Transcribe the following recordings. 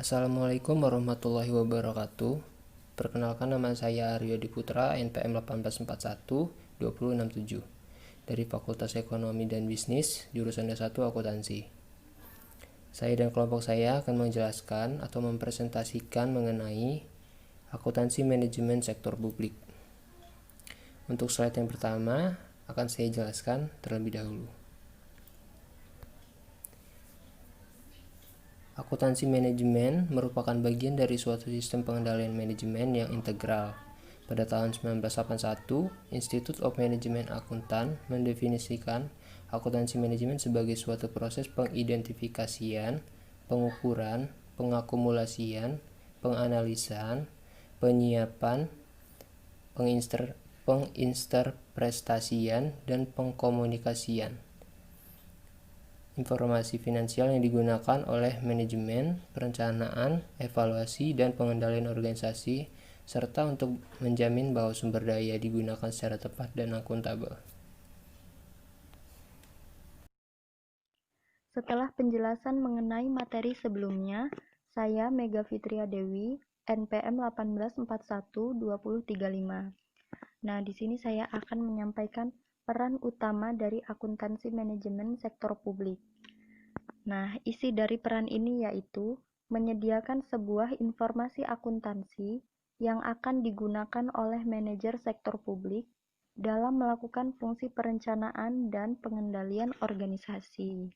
Assalamualaikum warahmatullahi wabarakatuh. Perkenalkan, nama saya Aryo Diputra, NPM 184120667 dari Fakultas Ekonomi dan Bisnis, jurusan D1 Akuntansi. Saya dan kelompok saya akan menjelaskan atau mempresentasikan mengenai akuntansi manajemen sektor publik. Untuk slide yang pertama akan saya jelaskan terlebih dahulu. Akuntansi manajemen merupakan bagian dari suatu sistem pengendalian manajemen yang integral. Pada tahun 1981, Institute of Management Accountant mendefinisikan akuntansi manajemen sebagai suatu proses pengidentifikasian, pengukuran, pengakumulasian, penganalisan, penyiapan, penginterpretasian, dan pengkomunikasian informasi finansial yang digunakan oleh manajemen, perencanaan, evaluasi, dan pengendalian organisasi, serta untuk menjamin bahwa sumber daya digunakan secara tepat dan akuntabel. Setelah penjelasan mengenai materi sebelumnya, saya Mega Fitria Dewi, NPM 18412035. Nah, di sini saya akan menyampaikan peran utama dari akuntansi manajemen sektor publik. Nah, isi dari peran ini yaitu menyediakan sebuah informasi akuntansi yang akan digunakan oleh manajer sektor publik dalam melakukan fungsi perencanaan dan pengendalian organisasi.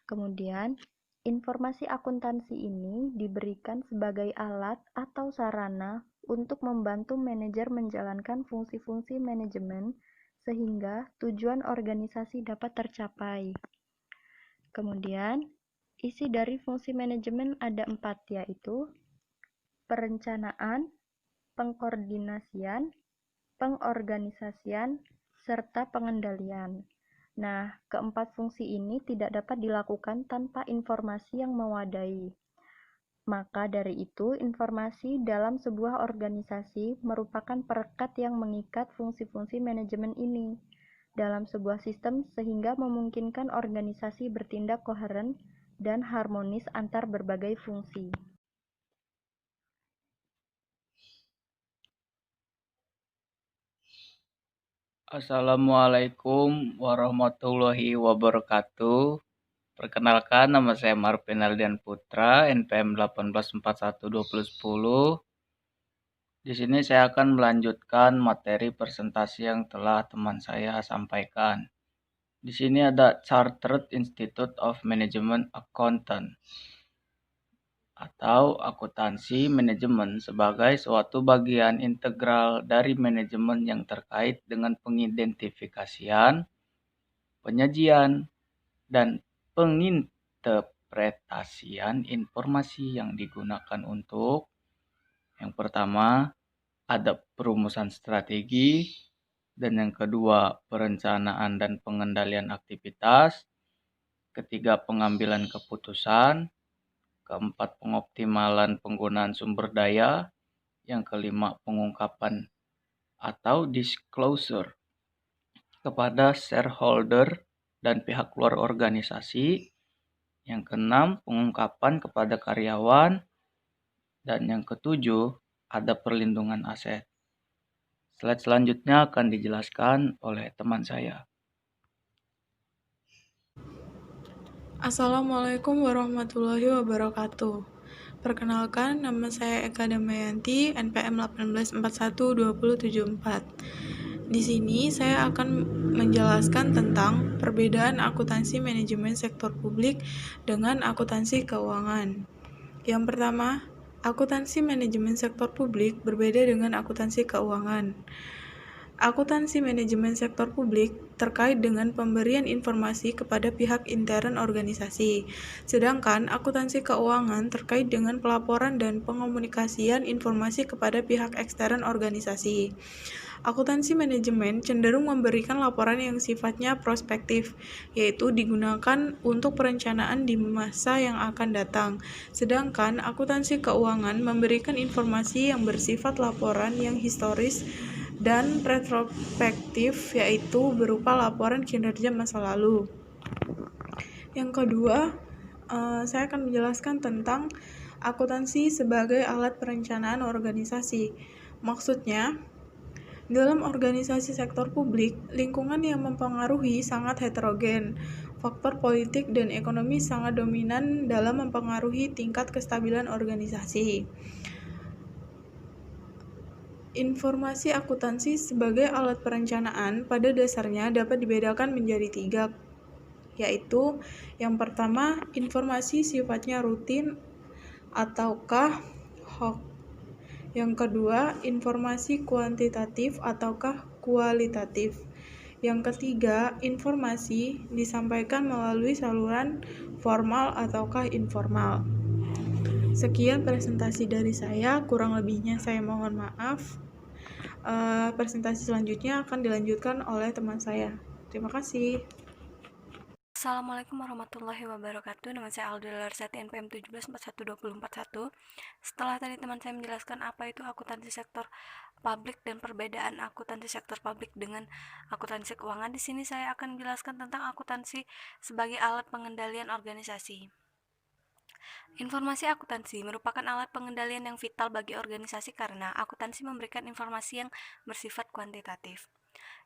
Kemudian, informasi akuntansi ini diberikan sebagai alat atau sarana untuk membantu manajer menjalankan fungsi-fungsi manajemen sehingga tujuan organisasi dapat tercapai. Kemudian, isi dari fungsi manajemen ada 4, yaitu perencanaan, pengkoordinasian, pengorganisasian, serta pengendalian. Nah, keempat fungsi ini tidak dapat dilakukan tanpa informasi yang mewadai. Maka dari itu, informasi dalam sebuah organisasi merupakan perekat yang mengikat fungsi-fungsi manajemen ini dalam sebuah sistem sehingga memungkinkan organisasi bertindak koheren dan harmonis antar berbagai fungsi. Assalamualaikum warahmatullahi wabarakatuh. Perkenalkan, nama saya Marvin Aldian Putra, NPM 18412010. Di sini saya akan melanjutkan materi presentasi yang telah teman saya sampaikan. Di sini ada Chartered Institute of Management Accountant atau akuntansi manajemen sebagai suatu bagian integral dari manajemen yang terkait dengan pengidentifikasian, penyajian, dan penginterpretasian informasi yang digunakan untuk yang pertama, ada perumusan strategi, dan yang kedua, perencanaan dan pengendalian aktivitas, ketiga, pengambilan keputusan, keempat, pengoptimalan penggunaan sumber daya, yang kelima, pengungkapan atau disclosure kepada shareholder dan pihak luar organisasi, yang keenam, pengungkapan kepada karyawan, dan yang ketujuh, ada perlindungan aset. Slide selanjutnya akan dijelaskan oleh teman saya. Assalamualaikum warahmatullahi wabarakatuh. Perkenalkan, nama saya Eka Damayanti, NPM 1841274. Di sini saya akan menjelaskan tentang perbedaan akuntansi manajemen sektor publik dengan akuntansi keuangan. Yang pertama, akuntansi manajemen sektor publik berbeda dengan akuntansi keuangan. Akuntansi manajemen sektor publik terkait dengan pemberian informasi kepada pihak intern organisasi, sedangkan akuntansi keuangan terkait dengan pelaporan dan pengomunikasian informasi kepada pihak ekstern organisasi. Akuntansi manajemen cenderung memberikan laporan yang sifatnya prospektif, yaitu digunakan untuk perencanaan di masa yang akan datang, sedangkan akuntansi keuangan memberikan informasi yang bersifat laporan yang historis dan retrospektif, yaitu berupa laporan kinerja masa lalu. Yang kedua, saya akan menjelaskan tentang Akuntansi sebagai alat perencanaan organisasi. Maksudnya, dalam organisasi sektor publik, lingkungan yang mempengaruhi sangat heterogen. Faktor politik dan ekonomi sangat dominan dalam mempengaruhi tingkat kestabilan organisasi. Informasi akuntansi sebagai alat perencanaan pada dasarnya dapat dibedakan menjadi 3, yaitu yang pertama, informasi sifatnya rutin ataukah hoax. Yang kedua, informasi kuantitatif ataukah kualitatif. Yang ketiga, informasi disampaikan melalui saluran formal ataukah informal. Sekian presentasi dari saya, kurang lebihnya saya mohon maaf. Presentasi selanjutnya akan dilanjutkan oleh teman saya. Terima kasih. Assalamualaikum warahmatullahi wabarakatuh. Nama saya Alda Larsati, NPM 17412041. Setelah tadi teman saya menjelaskan apa itu akuntansi sektor publik dan perbedaan akuntansi sektor publik dengan akuntansi keuangan, di sini saya akan menjelaskan tentang akuntansi sebagai alat pengendalian organisasi. Informasi akuntansi merupakan alat pengendalian yang vital bagi organisasi karena akuntansi memberikan informasi yang bersifat kuantitatif.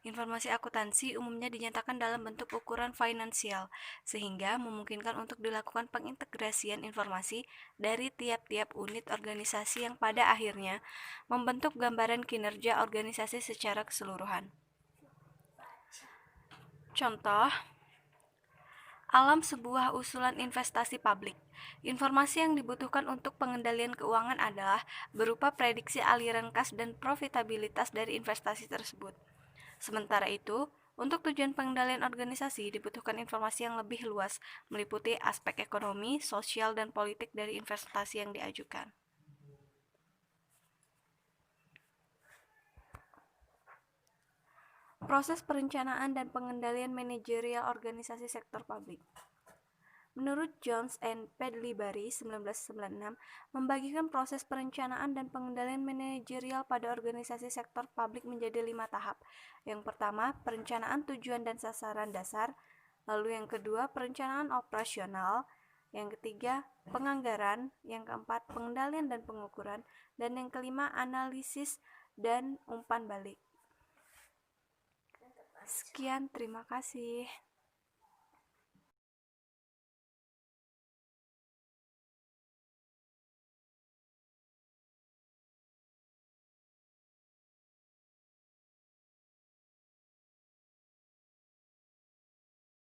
Informasi akuntansi umumnya dinyatakan dalam bentuk ukuran finansial, sehingga memungkinkan untuk dilakukan pengintegrasian informasi dari tiap-tiap unit organisasi yang pada akhirnya membentuk gambaran kinerja organisasi secara keseluruhan. Contoh, alam sebuah usulan investasi publik. Informasi yang dibutuhkan untuk pengendalian keuangan adalah berupa prediksi aliran kas dan profitabilitas dari investasi tersebut. Sementara itu, untuk tujuan pengendalian organisasi dibutuhkan informasi yang lebih luas, meliputi aspek ekonomi, sosial, dan politik dari investasi yang diajukan. Proses perencanaan dan pengendalian manajerial organisasi sektor publik. Menurut Jones and Pedlibari 1996, membagikan proses perencanaan dan pengendalian manajerial pada organisasi sektor publik menjadi 5 tahap. Yang pertama, perencanaan tujuan dan sasaran dasar. Lalu yang kedua, perencanaan operasional. Yang ketiga, penganggaran. Yang keempat, pengendalian dan pengukuran. Dan yang kelima, analisis dan umpan balik. Sekian, terima kasih.